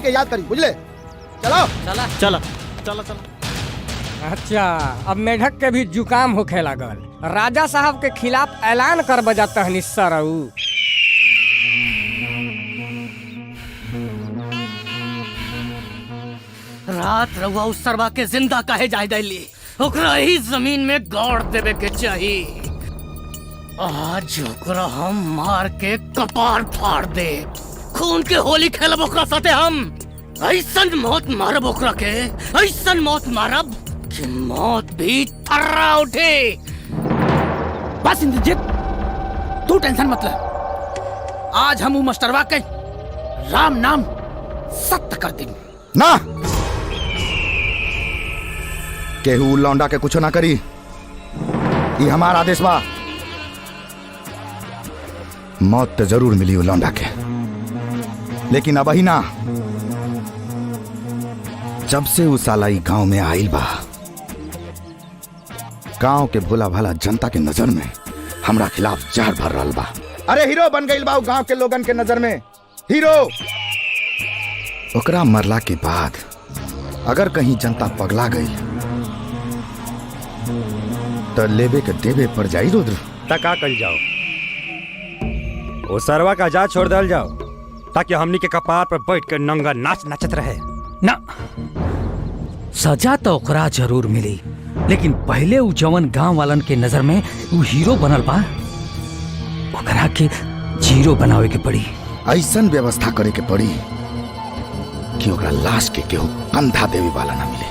के याद करी बुझले। चलो चला चला चला चला। अच्छा, अब मेढक के भी जुकाम होखे लागल। राजा साहब के खिलाफ ऐलान कर बजाता है निस्सरऊ। रात रउआ उस सरवा के जिंदा काहे जाय दैली, ओकरा ही जमीन में गाड़ देवे के चाहिए। आज ओकरा हम मार के कपार फाड़ दे, खून के होली खेलब ओकरा साथे हम। ऐसन मौत मारब ओकरा के, ऐसन मौत मारब कि मौत भी थर्रा उठे। बस इंद्रजीत, तू टेंशन मत ले। आज हम मास्टरवा के राम नाम सत्य कर देंगे। ना केहू लौंडा के कुछ ना करी, ये हमारा आदेश बा। मौत तो जरूर मिली लौंडा के, लेकिन अब ही ना। जब से उस साला गांव में आइल बा, गांव के भोला भाला जनता के नजर में हमरा खिलाफ जहर भर रहा बा। अरे हीरो बन गई बा गांव के लोगन के नजर में, हीरो। ओकरा मरला के बाद अगर कहीं जनता पगला गई तो लेबे के देवे पड़ जाई रुद्र। तका कल जाओ, वो सरवा का जा छोड़ दल जाओ, ताकि हमनी के कपार पर बैठ कर नंगा नाच नाचत रहे ना। सजा तो ओकरा जरूर मिली, लेकिन पहले उ जवन गांव वालन के नजर में उ हीरो बनल बा, ओकरा के जीरो बनावे के पड़ी। ऐसन व्यवस्था करे के पड़ी कि ओकरा लाश के केहू कंधा देवे वाला ना मिले।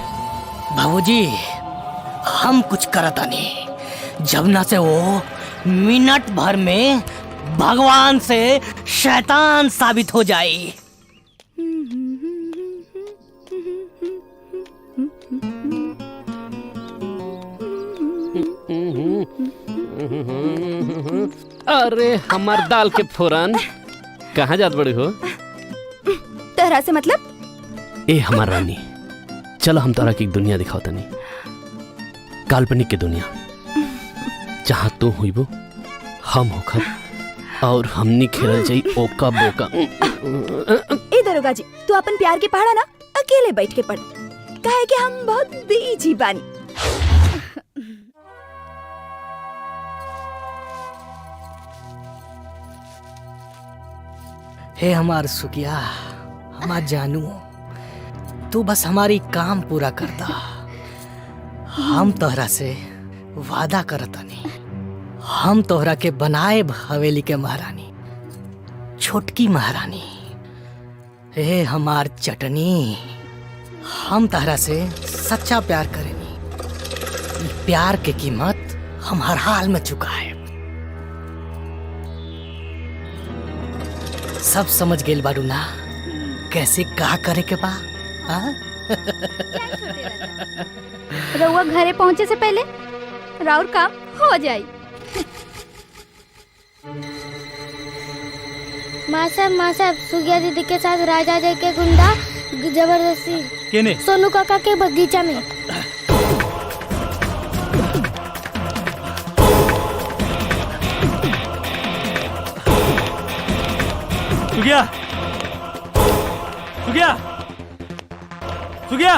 बाबूजी, हम कुछ करता नहीं, जब ना से वो मिनट भर में भगवान से शैतान साबित हो जाए। अरे हमार दाल के फोरन, कहाँ जात बड़ी हो? तहरा से मतलब? ए हमार रानी, चलो हम तोरा की एक दुनिया दिखाओ तनी, काल्पनिक की दुनिया, जहाँ तू हुईबो हम होखब और हमनी खेलल जाई ओका बोका। ए दरोगा जी, तू अपन प्यार के पहाड़ा ना अकेले बैठ के पढ़, काहे कि हम बहुत बीजी बानी। हे हमार सुखिया, हमार जानू, तू बस हमारी काम पूरा करता। हम तोहरा से वादा करतानी, हम तोहरा के बनाए हवेली के महारानी, छोटकी महारानी। हे हमार चटनी, हम तोहरा से सच्चा प्यार करेनी। प्यार के कीमत हम हर हाल में चुकाए। सब समझ गेल बारू ना, कैसे का करे के बा। रउआ घरे पहुँचे से पहले राउर काम हो जाई। माँ साहब सुगिया दीदी के साथ राजा जी के गुंडा जबरदस्ती केने? सोनू काका के बगीचा में। सुगिया, सुगिया, सुगिया।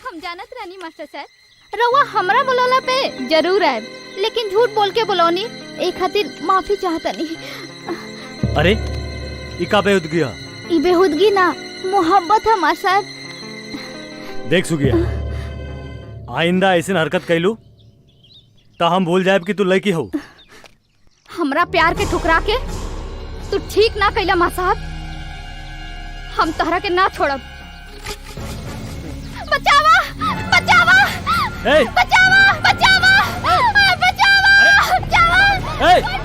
हम जानत रानी मास्टर साहब, रउआ हमरा बुलाला पे जरूर आए, लेकिन झूठ बोल के बुलौनी, एक खातिर माफी चाहतनी। अरे ई का बेहुदगी है? ई बेहुदगी ना, मोहब्बत है मास्टर साहब। देख सुगिया, आइंदा ऐसी हरकत कैलू तो हम भूल जाए कि तू लड़की हो। हमरा प्यार के ठुकरा के तू ठीक ना कैला माँ साहब, हम तहरा के ना छोड़ब। बचावा, बचावा, ए! बचावा, बचावा, बचावा, बचावा।